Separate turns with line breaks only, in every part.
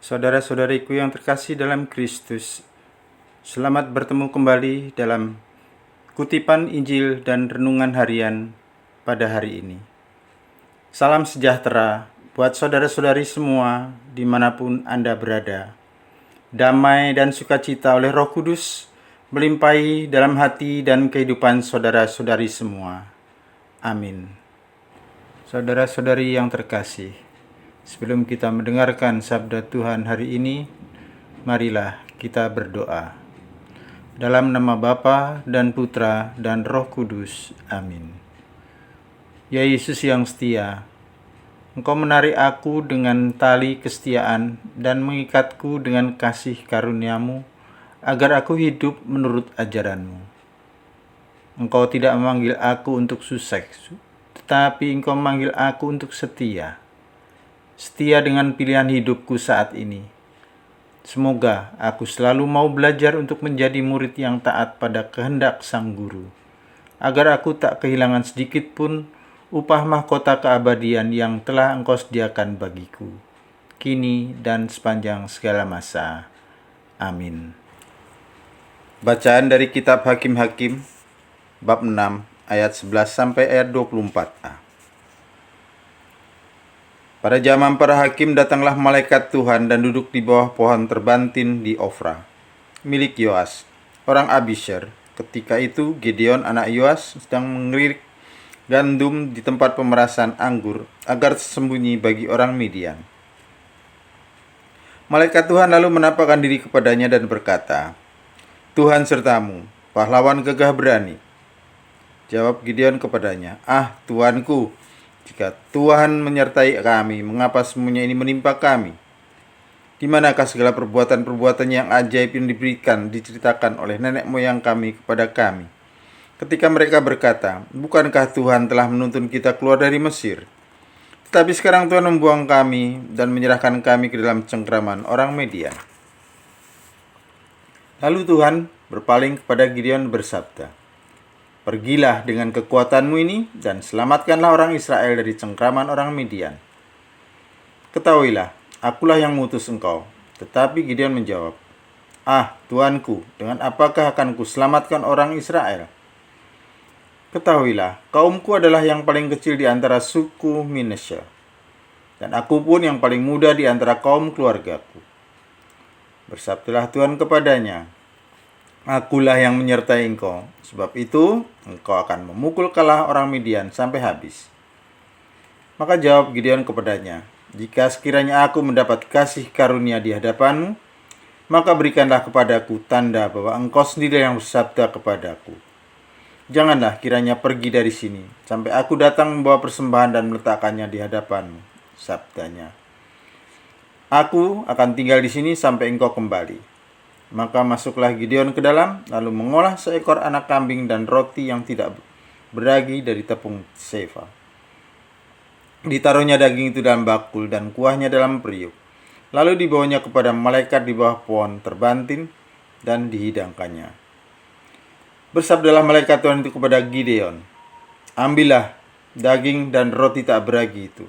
Saudara-saudariku yang terkasih dalam Kristus, selamat bertemu kembali dalam kutipan Injil dan renungan harian pada hari ini. Salam sejahtera buat saudara-saudari semua dimanapun Anda berada. Damai dan sukacita oleh Roh Kudus melimpahi dalam hati dan kehidupan saudara-saudari semua. Amin. Saudara-saudari yang terkasih, sebelum kita mendengarkan sabda Tuhan hari ini, marilah kita berdoa. Dalam nama Bapa dan Putra dan Roh Kudus. Amin. Ya Yesus yang setia, Engkau menarik aku dengan tali kesetiaan dan mengikatku dengan kasih karunia-Mu, agar aku hidup menurut ajaran-Mu. Engkau tidak memanggil aku untuk sukses, tetapi Engkau memanggil aku untuk setia. Setia dengan pilihan hidupku saat ini. Semoga aku selalu mau belajar untuk menjadi murid yang taat pada kehendak Sang Guru, agar aku tak kehilangan sedikit pun upah mahkota keabadian yang telah Engkau sediakan bagiku, kini dan sepanjang segala masa. Amin. Bacaan dari kitab Hakim-Hakim, bab 6, ayat 11 sampai ayat 24a. Pada zaman para hakim datanglah malaikat Tuhan dan duduk di bawah pohon terbantin di Ofra, milik Yoas, orang Abisyer. Ketika itu Gideon anak Yoas sedang mengelirik gandum di tempat pemerasan anggur agar tersembunyi bagi orang Midian. Malaikat Tuhan lalu menampakkan diri kepadanya dan berkata, "Tuhan sertamu, pahlawan gagah berani." Jawab Gideon kepadanya, "Ah, Tuanku, jika Tuhan menyertai kami, mengapa semuanya ini menimpa kami? Di manakah segala perbuatan-perbuatan yang ajaib yang diceritakan oleh nenek moyang kami kepada kami? Ketika mereka berkata, 'Bukankah Tuhan telah menuntun kita keluar dari Mesir?' Tetapi sekarang Tuhan membuang kami dan menyerahkan kami ke dalam cengkraman orang Midian." Lalu Tuhan berpaling kepada Gideon bersabda, "Pergilah dengan kekuatanmu ini dan selamatkanlah orang Israel dari cengkraman orang Midian. Ketahuilah, akulah yang mengutus engkau." Tetapi Gideon menjawab, "Ah, Tuanku, dengan apakah akan kuselamatkan orang Israel? Ketahuilah, kaumku adalah yang paling kecil di antara suku Manasye, dan aku pun yang paling muda di antara kaum keluargaku." Bersabdalah Tuhan kepadanya, "Akulah yang menyertai engkau, sebab itu engkau akan memukul kalah orang Midian sampai habis." Maka jawab Gideon kepadanya, "Jika sekiranya aku mendapat kasih karunia di hadapanmu, maka berikanlah kepadaku tanda bahwa engkau sendiri yang bersabda kepadaku. Janganlah kiranya pergi dari sini, sampai aku datang membawa persembahan dan meletakkannya di hadapanmu." Sabdanya, "Aku akan tinggal di sini sampai engkau kembali." Maka masuklah Gideon ke dalam, lalu mengolah seekor anak kambing dan roti yang tidak beragi dari tepung sefa. Ditaruhnya daging itu dalam bakul dan kuahnya dalam periuk. Lalu dibawanya kepada malaikat di bawah pohon terbantin dan dihidangkannya. Bersabdalah malaikat Tuhan itu kepada Gideon, "Ambillah daging dan roti tak beragi itu,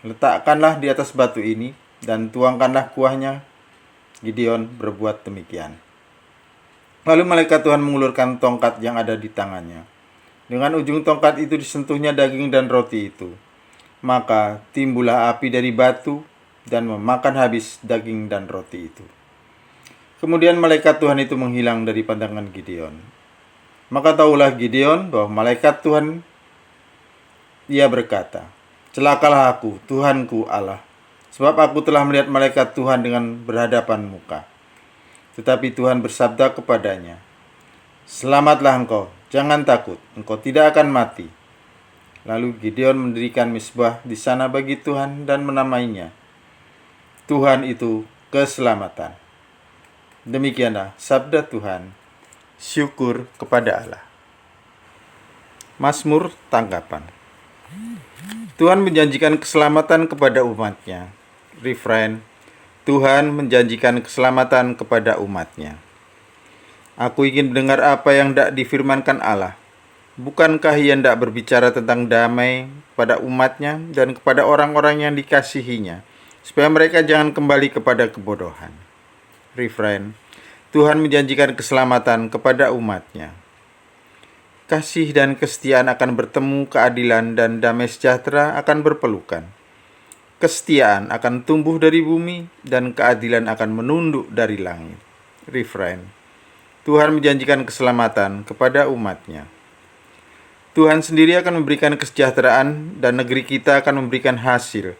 letakkanlah di atas batu ini, dan tuangkanlah kuahnya." Gideon berbuat demikian. Lalu malaikat Tuhan mengulurkan tongkat yang ada di tangannya. Dengan ujung tongkat itu disentuhnya daging dan roti itu. Maka timbullah api dari batu dan memakan habis daging dan roti itu. Kemudian malaikat Tuhan itu menghilang dari pandangan Gideon. Maka tahulah Gideon bahwa malaikat Tuhan, ia berkata, "Celakalah aku, Tuhanku Allah, sebab aku telah melihat malaikat Tuhan dengan berhadapan muka." Tetapi Tuhan bersabda kepadanya, "Selamatlah engkau, jangan takut, engkau tidak akan mati." Lalu Gideon mendirikan mezbah di sana bagi Tuhan dan menamainya, "Tuhan itu keselamatan." Demikianlah sabda Tuhan. Syukur kepada Allah. Mazmur tanggapan. Tuhan menjanjikan keselamatan kepada umat-Nya. Refrain, Tuhan menjanjikan keselamatan kepada umat-Nya. Aku ingin mendengar apa yang hendak difirmankan Allah. Bukankah Ia hendak berbicara tentang damai pada umat-Nya dan kepada orang-orang yang dikasihinya, supaya mereka jangan kembali kepada kebodohan. Refrain: Tuhan menjanjikan keselamatan kepada umat-Nya. Kasih dan kesetiaan akan bertemu, keadilan dan damai sejahtera akan berpelukan. Kesetiaan akan tumbuh dari bumi dan keadilan akan menunduk dari langit. Refrain: Tuhan menjanjikan keselamatan kepada umat-Nya. Tuhan sendiri akan memberikan kesejahteraan dan negeri kita akan memberikan hasil.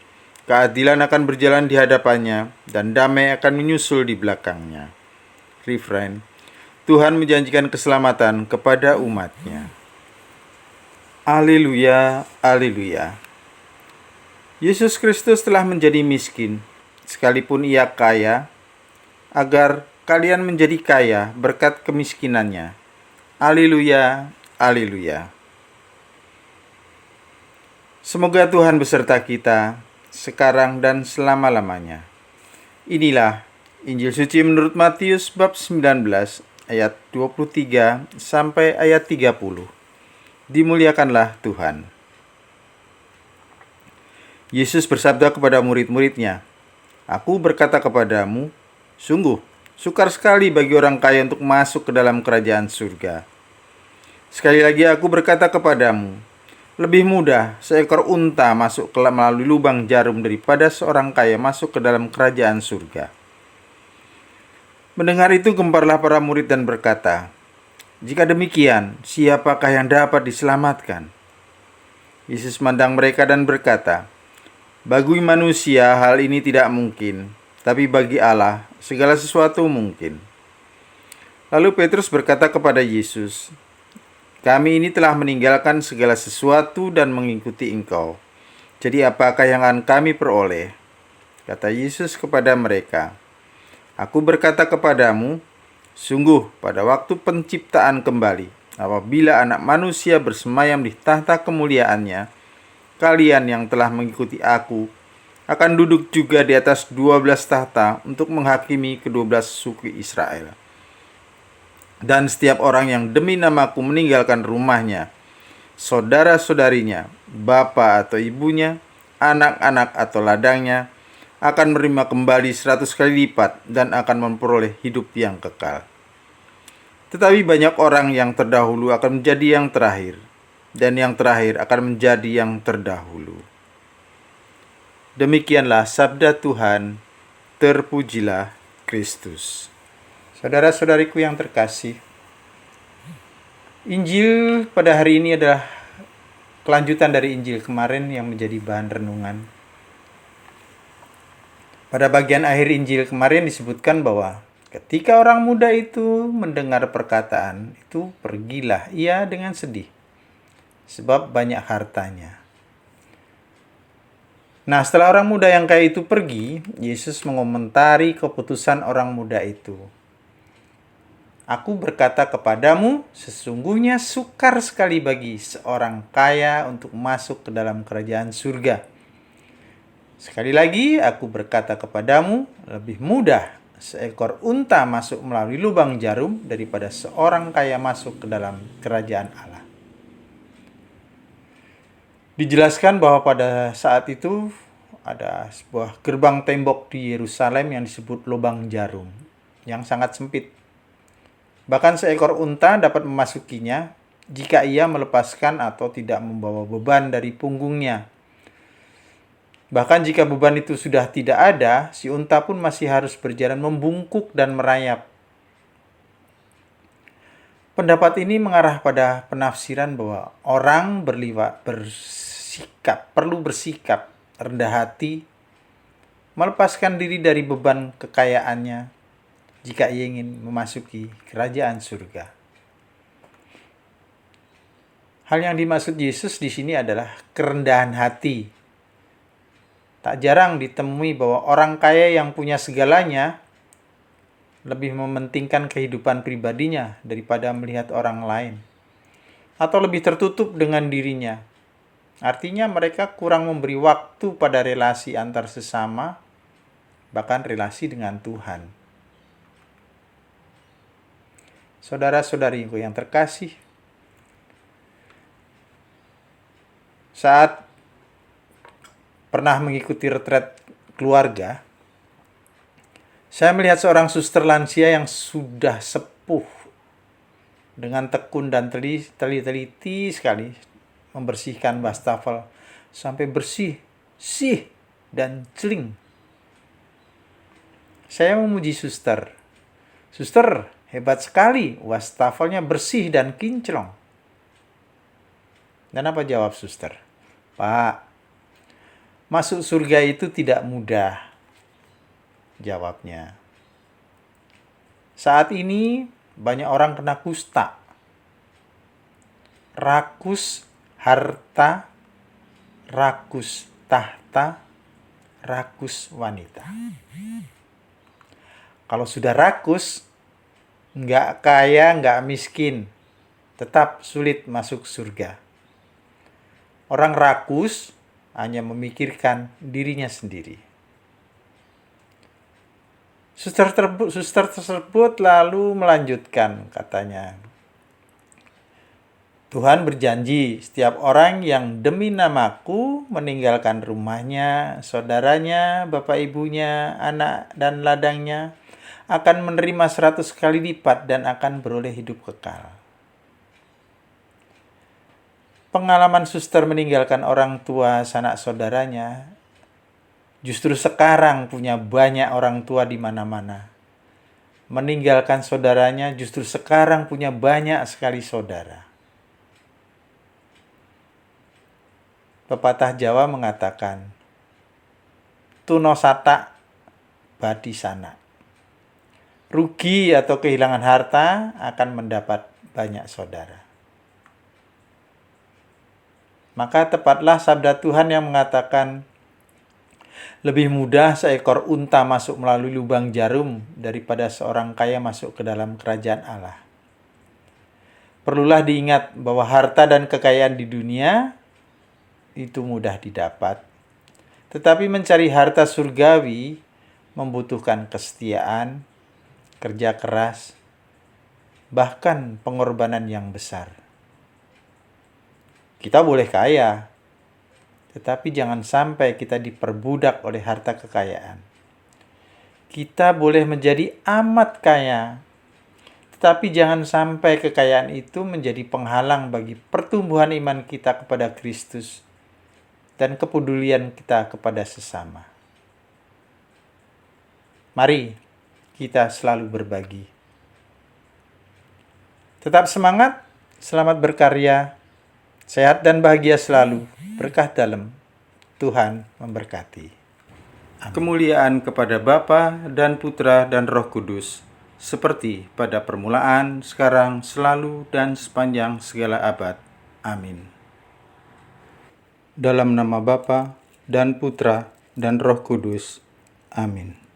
Keadilan akan berjalan di hadapannya dan damai akan menyusul di belakangnya. Refrain: Tuhan menjanjikan keselamatan kepada umat-Nya. Haleluya, haleluya. Yesus Kristus telah menjadi miskin, sekalipun Ia kaya, agar kalian menjadi kaya berkat kemiskinannya. Haleluya, haleluya. Semoga Tuhan beserta kita, sekarang dan selama-lamanya. Inilah Injil Suci menurut Matius bab 19 ayat 23 sampai ayat 30. Dimuliakanlah Tuhan. Yesus bersabda kepada murid-muridnya, Aku berkata kepadamu, sungguh, sukar sekali bagi orang kaya untuk masuk ke dalam kerajaan surga. Sekali lagi aku berkata kepadamu, lebih mudah seekor unta masuk melalui lubang jarum daripada seorang kaya masuk ke dalam kerajaan surga. Mendengar itu gemparlah para murid dan berkata, Jika demikian, siapakah yang dapat diselamatkan? Yesus memandang mereka dan berkata, Bagi manusia hal ini tidak mungkin, tapi bagi Allah segala sesuatu mungkin. Lalu Petrus berkata kepada Yesus, Kami ini telah meninggalkan segala sesuatu dan mengikuti Engkau. Jadi apakah yang akan kami peroleh? Kata Yesus kepada mereka, Aku berkata kepadamu, sungguh pada waktu penciptaan kembali, apabila anak manusia bersemayam di tahta kemuliaannya, kalian yang telah mengikuti aku akan duduk juga di atas 12 tahta untuk menghakimi ke-12 suku Israel. Dan setiap orang yang demi namaku meninggalkan rumahnya, saudara-saudarinya, bapa atau ibunya, anak-anak atau ladangnya, akan menerima kembali 100 kali lipat dan akan memperoleh hidup yang kekal. Tetapi banyak orang yang terdahulu akan menjadi yang terakhir, dan yang terakhir akan menjadi yang terdahulu. Demikianlah sabda Tuhan, terpujilah Kristus. Saudara-saudariku yang terkasih, Injil pada hari ini adalah kelanjutan dari Injil kemarin yang menjadi bahan renungan. Pada bagian akhir Injil kemarin disebutkan bahwa ketika orang muda itu mendengar perkataan itu, pergilah ia dengan sedih, sebab banyak hartanya. Nah, setelah orang muda yang kaya itu pergi, Yesus mengomentari keputusan orang muda itu. Aku berkata kepadamu, sesungguhnya sukar sekali bagi seorang kaya untuk masuk ke dalam kerajaan surga. Sekali lagi, aku berkata kepadamu, lebih mudah seekor unta masuk melalui lubang jarum daripada seorang kaya masuk ke dalam kerajaan Allah. Dijelaskan bahwa pada saat itu ada sebuah gerbang tembok di Yerusalem yang disebut lubang jarum, yang sangat sempit. Bahkan seekor unta dapat memasukinya jika ia melepaskan atau tidak membawa beban dari punggungnya. Bahkan jika beban itu sudah tidak ada, si unta pun masih harus berjalan membungkuk dan merayap. Pendapat ini mengarah pada penafsiran bahwa orang perlu bersikap rendah hati, melepaskan diri dari beban kekayaannya jika ia ingin memasuki kerajaan surga. Hal yang dimaksud Yesus di sini adalah kerendahan hati. Tak jarang ditemui bahwa orang kaya yang punya segalanya lebih mementingkan kehidupan pribadinya daripada melihat orang lain, atau lebih tertutup dengan dirinya. Artinya mereka kurang memberi waktu pada relasi antar sesama, bahkan relasi dengan Tuhan. Saudara-saudariku yang terkasih, saat pernah mengikuti retret keluarga, saya melihat seorang suster lansia yang sudah sepuh dengan tekun dan teliti sekali membersihkan wastafel sampai bersih, sih, dan celing. Saya memuji suster. Suster, hebat sekali, wastafelnya bersih dan kinclong. Dan apa jawab suster? Pak, masuk surga itu tidak mudah. Jawabnya. Saat ini banyak orang kena kusta, rakus harta, rakus tahta, rakus wanita. Kalau sudah rakus, nggak kaya, nggak miskin, tetap sulit masuk surga. Orang rakus hanya memikirkan dirinya sendiri. Suster tersebut lalu melanjutkan, katanya, Tuhan berjanji setiap orang yang demi namaku meninggalkan rumahnya, saudaranya, bapak ibunya, anak dan ladangnya akan menerima 100 kali lipat dan akan beroleh hidup kekal. Pengalaman suster meninggalkan orang tua sanak saudaranya, justru sekarang punya banyak orang tua di mana-mana. Meninggalkan saudaranya, justru sekarang punya banyak sekali saudara. Pepatah Jawa mengatakan, Tuno sata badi sana. Rugi atau kehilangan harta akan mendapat banyak saudara. Maka tepatlah sabda Tuhan yang mengatakan, lebih mudah seekor unta masuk melalui lubang jarum daripada seorang kaya masuk ke dalam kerajaan Allah. Perlulah diingat bahwa harta dan kekayaan di dunia itu mudah didapat. Tetapi mencari harta surgawi membutuhkan kesetiaan, kerja keras, bahkan pengorbanan yang besar. Kita boleh kaya, tetapi jangan sampai kita diperbudak oleh harta kekayaan. Kita boleh menjadi amat kaya, tetapi jangan sampai kekayaan itu menjadi penghalang bagi pertumbuhan iman kita kepada Kristus dan kepedulian kita kepada sesama. Mari kita selalu berbagi. Tetap semangat, selamat berkarya, sehat dan bahagia selalu, berkah dalam. Tuhan memberkati. Amin. Kemuliaan kepada Bapa dan Putra dan Roh Kudus, seperti pada permulaan, sekarang, selalu, dan sepanjang segala abad. Amin. Dalam nama Bapa dan Putra dan Roh Kudus. Amin.